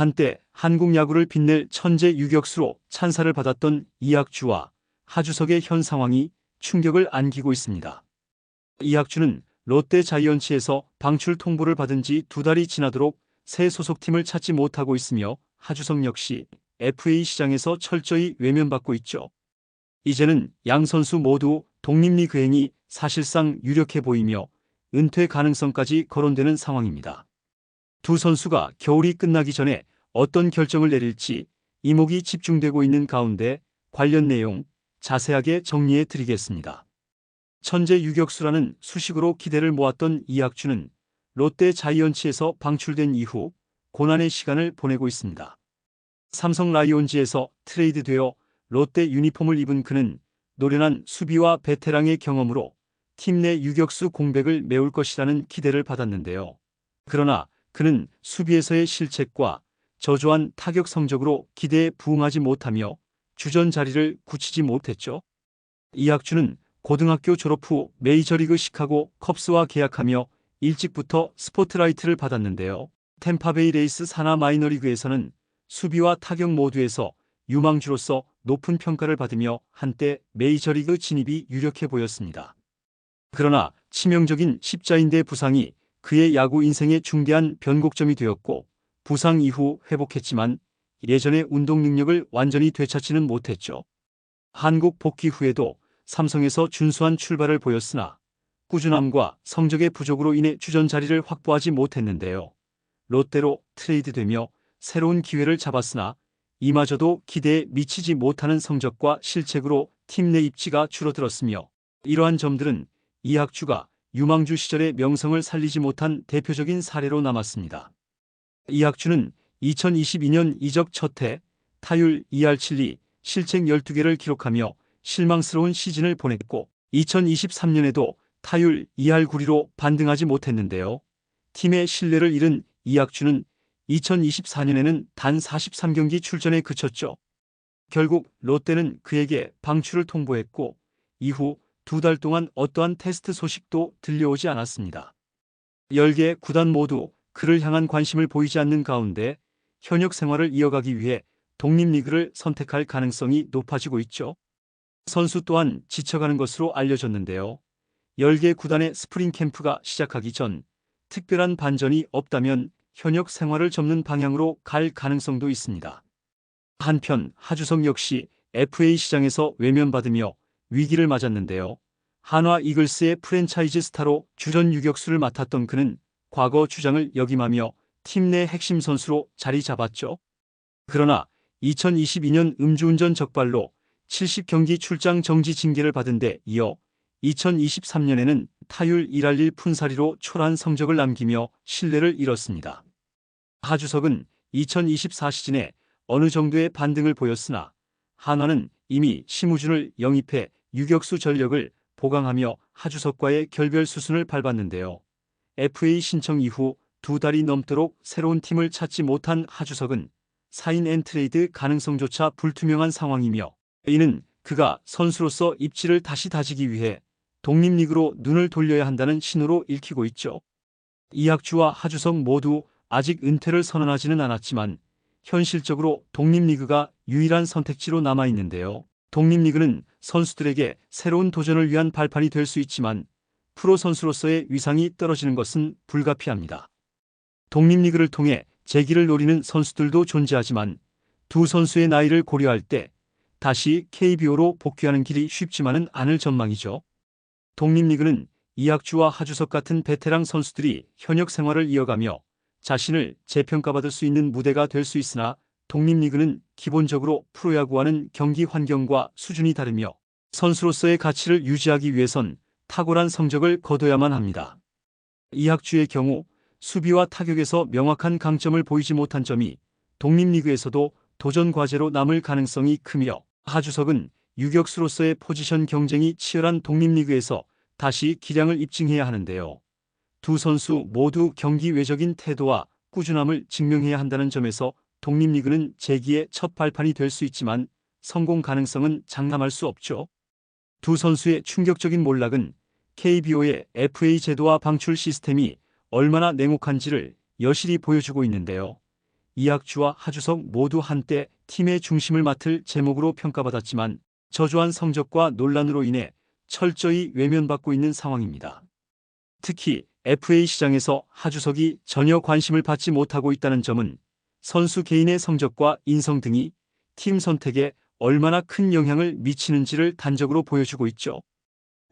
한때 한국 야구를 빛낼 천재 유격수로 찬사를 받았던 이학주와 하주석의 현 상황이 충격을 안기고 있습니다. 이학주는 롯데 자이언츠에서 방출 통보를 받은 지 2달이 지나도록 새 소속팀을 찾지 못하고 있으며 하주석 역시 FA 시장에서 철저히 외면받고 있죠. 이제는 양 선수 모두 독립리그행이 사실상 유력해 보이며 은퇴 가능성까지 거론되는 상황입니다. 두 선수가 겨울이 끝나기 전에 어떤 결정을 내릴지 이목이 집중되고 있는 가운데 관련 내용 자세하게 정리해 드리겠습니다. 천재 유격수라는 수식으로 기대를 모았던 이학주는 롯데 자이언츠에서 방출된 이후 고난의 시간을 보내고 있습니다. 삼성 라이온즈에서 트레이드되어 롯데 유니폼을 입은 그는 노련한 수비와 베테랑의 경험으로 팀 내 유격수 공백을 메울 것이라는 기대를 받았는데요. 그러나 그는 수비에서의 실책과 저조한 타격 성적으로 기대에 부응하지 못하며 주전 자리를 굳히지 못했죠. 이학주는 고등학교 졸업 후 메이저리그 시카고 컵스와 계약하며 일찍부터 스포트라이트를 받았는데요. 템파베이 레이스 산하 마이너리그에서는 수비와 타격 모두에서 유망주로서 높은 평가를 받으며 한때 메이저리그 진입이 유력해 보였습니다. 그러나 치명적인 십자인대 부상이 그의 야구 인생의 중대한 변곡점이 되었고 부상 이후 회복했지만 예전의 운동 능력을 완전히 되찾지는 못했죠. 한국 복귀 후에도 삼성에서 준수한 출발을 보였으나 꾸준함과 성적의 부족으로 인해 주전 자리를 확보하지 못했는데요. 롯데로 트레이드되며 새로운 기회를 잡았으나 이마저도 기대에 미치지 못하는 성적과 실책으로 팀 내 입지가 줄어들었으며 이러한 점들은 이학주가 유망주 시절의 명성을 살리지 못한 대표적인 사례로 남았습니다. 이학주는 2022년 이적 첫해 타율 2할7리 실책 12개를 기록하며 실망스러운 시즌을 보냈고 2023년에도 타율 2할 9리로 반등하지 못했는데요. 팀의 신뢰를 잃은 이학주는 2024년에는 단 43경기 출전에 그쳤죠. 결국 롯데는 그에게 방출을 통보했고 이후 2달 동안 어떠한 테스트 소식도 들려오지 않았습니다. 10개 구단 모두 그를 향한 관심을 보이지 않는 가운데 현역 생활을 이어가기 위해 독립리그를 선택할 가능성이 높아지고 있죠. 선수 또한 지쳐가는 것으로 알려졌는데요. 10개 구단의 스프링 캠프가 시작하기 전 특별한 반전이 없다면 현역 생활을 접는 방향으로 갈 가능성도 있습니다. 한편 하주석 역시 FA 시장에서 외면받으며 위기를 맞았는데요. 한화 이글스의 프랜차이즈 스타로 주전 유격수를 맡았던 그는 과거 주장을 역임하며 팀 내 핵심 선수로 자리 잡았죠. 그러나 2022년 음주운전 적발로 70경기 출장 정지 징계를 받은 데 이어 2023년에는 타율 1할 1 푼살이로 초라한 성적을 남기며 신뢰를 잃었습니다. 하주석은 2024 시즌에 어느 정도의 반등을 보였으나 한화는 이미 심우준을 영입해 유격수 전력을 보강하며 하주석과의 결별 수순을 밟았는데요. FA 신청 이후 2달이 넘도록 새로운 팀을 찾지 못한 하주석은 사인 앤 트레이드 가능성조차 불투명한 상황이며 이는 그가 선수로서 입지를 다시 다지기 위해 독립리그로 눈을 돌려야 한다는 신호로 읽히고 있죠. 이학주와 하주석 모두 아직 은퇴를 선언하지는 않았지만 현실적으로 독립리그가 유일한 선택지로 남아있는데요. 독립리그는 선수들에게 새로운 도전을 위한 발판이 될 수 있지만 프로 선수로서의 위상이 떨어지는 것은 불가피합니다. 독립리그를 통해 재기를 노리는 선수들도 존재하지만 두 선수의 나이를 고려할 때 다시 KBO로 복귀하는 길이 쉽지만은 않을 전망이죠. 독립리그는 이학주와 하주석 같은 베테랑 선수들이 현역 생활을 이어가며 자신을 재평가받을 수 있는 무대가 될 수 있으나 독립리그는 기본적으로 프로야구와는 경기 환경과 수준이 다르며 선수로서의 가치를 유지하기 위해선 탁월한 성적을 거둬야만 합니다. 이학주의 경우 수비와 타격에서 명확한 강점을 보이지 못한 점이 독립리그에서도 도전 과제로 남을 가능성이 크며 하주석은 유격수로서의 포지션 경쟁이 치열한 독립리그에서 다시 기량을 입증해야 하는데요. 두 선수 모두 경기 외적인 태도와 꾸준함을 증명해야 한다는 점에서 독립리그는 재기의 첫 발판이 될 수 있지만 성공 가능성은 장담할 수 없죠. 두 선수의 충격적인 몰락은 KBO의 FA 제도와 방출 시스템이 얼마나 냉혹한지를 여실히 보여주고 있는데요. 이학주와 하주석 모두 한때 팀의 중심을 맡을 제목으로 평가받았지만 저조한 성적과 논란으로 인해 철저히 외면받고 있는 상황입니다. 특히 FA 시장에서 하주석이 전혀 관심을 받지 못하고 있다는 점은 선수 개인의 성적과 인성 등이 팀 선택에 얼마나 큰 영향을 미치는지를 단적으로 보여주고 있죠.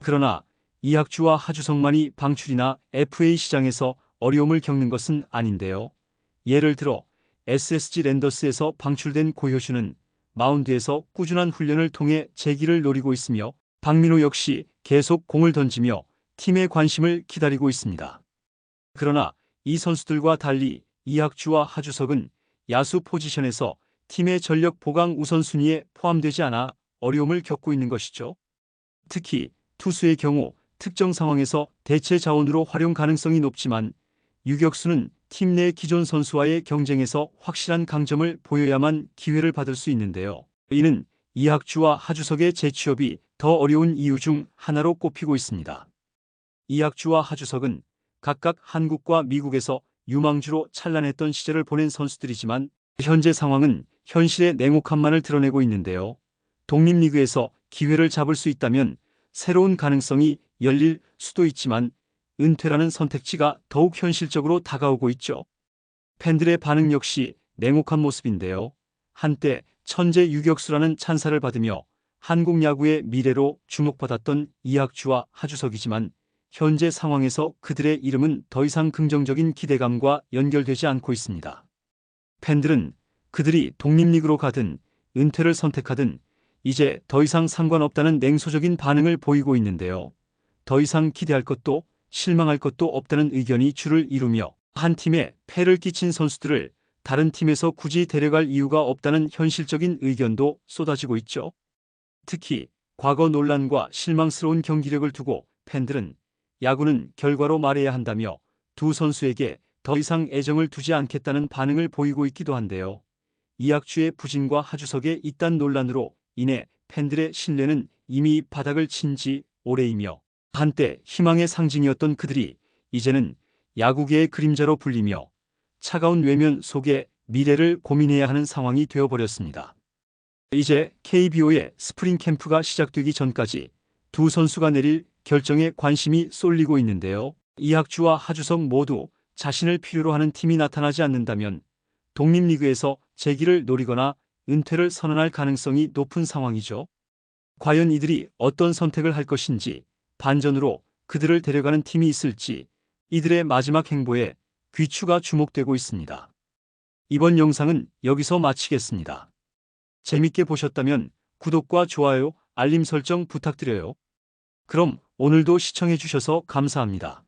그러나 이학주와 하주석만이 방출이나 FA 시장에서 어려움을 겪는 것은 아닌데요. 예를 들어 SSG 랜더스에서 방출된 고효준은 마운드에서 꾸준한 훈련을 통해 재기를 노리고 있으며 박민호 역시 계속 공을 던지며 팀의 관심을 기다리고 있습니다. 그러나 이 선수들과 달리 이학주와 하주석은 야수 포지션에서 팀의 전력 보강 우선순위에 포함되지 않아 어려움을 겪고 있는 것이죠. 특히 투수의 경우 특정 상황에서 대체 자원으로 활용 가능성이 높지만 유격수는 팀 내 기존 선수와의 경쟁에서 확실한 강점을 보여야만 기회를 받을 수 있는데요. 이는 이학주와 하주석의 재취업이 더 어려운 이유 중 하나로 꼽히고 있습니다. 이학주와 하주석은 각각 한국과 미국에서 유망주로 찬란했던 시절을 보낸 선수들이지만 현재 상황은 현실의 냉혹함만을 드러내고 있는데요. 독립리그에서 기회를 잡을 수 있다면 새로운 가능성이 열릴 수도 있지만 은퇴라는 선택지가 더욱 현실적으로 다가오고 있죠. 팬들의 반응 역시 냉혹한 모습인데요. 한때 천재 유격수라는 찬사를 받으며 한국 야구의 미래로 주목받았던 이학주와 하주석이지만 현재 상황에서 그들의 이름은 더 이상 긍정적인 기대감과 연결되지 않고 있습니다. 팬들은 그들이 독립리그로 가든 은퇴를 선택하든 이제 더 이상 상관없다는 냉소적인 반응을 보이고 있는데요. 더 이상 기대할 것도 실망할 것도 없다는 의견이 주를 이루며 한 팀에 폐를 끼친 선수들을 다른 팀에서 굳이 데려갈 이유가 없다는 현실적인 의견도 쏟아지고 있죠. 특히 과거 논란과 실망스러운 경기력을 두고 팬들은 야구는 결과로 말해야 한다며 두 선수에게 더 이상 애정을 두지 않겠다는 반응을 보이고 있기도 한데요. 이학주의 부진과 하주석의 이딴 논란으로 인해 팬들의 신뢰는 이미 바닥을 친 지 오래이며 한때 희망의 상징이었던 그들이 이제는 야구계의 그림자로 불리며 차가운 외면 속에 미래를 고민해야 하는 상황이 되어버렸습니다. 이제 KBO의 스프링 캠프가 시작되기 전까지 두 선수가 내릴 결정에 관심이 쏠리고 있는데요. 이학주와 하주석 모두 자신을 필요로 하는 팀이 나타나지 않는다면 독립리그에서 재기를 노리거나 은퇴를 선언할 가능성이 높은 상황이죠. 과연 이들이 어떤 선택을 할 것인지, 반전으로 그들을 데려가는 팀이 있을지 이들의 마지막 행보에 귀추가 주목되고 있습니다. 이번 영상은 여기서 마치겠습니다. 재밌게 보셨다면 구독과 좋아요, 알림 설정 부탁드려요. 그럼 오늘도 시청해 주셔서 감사합니다.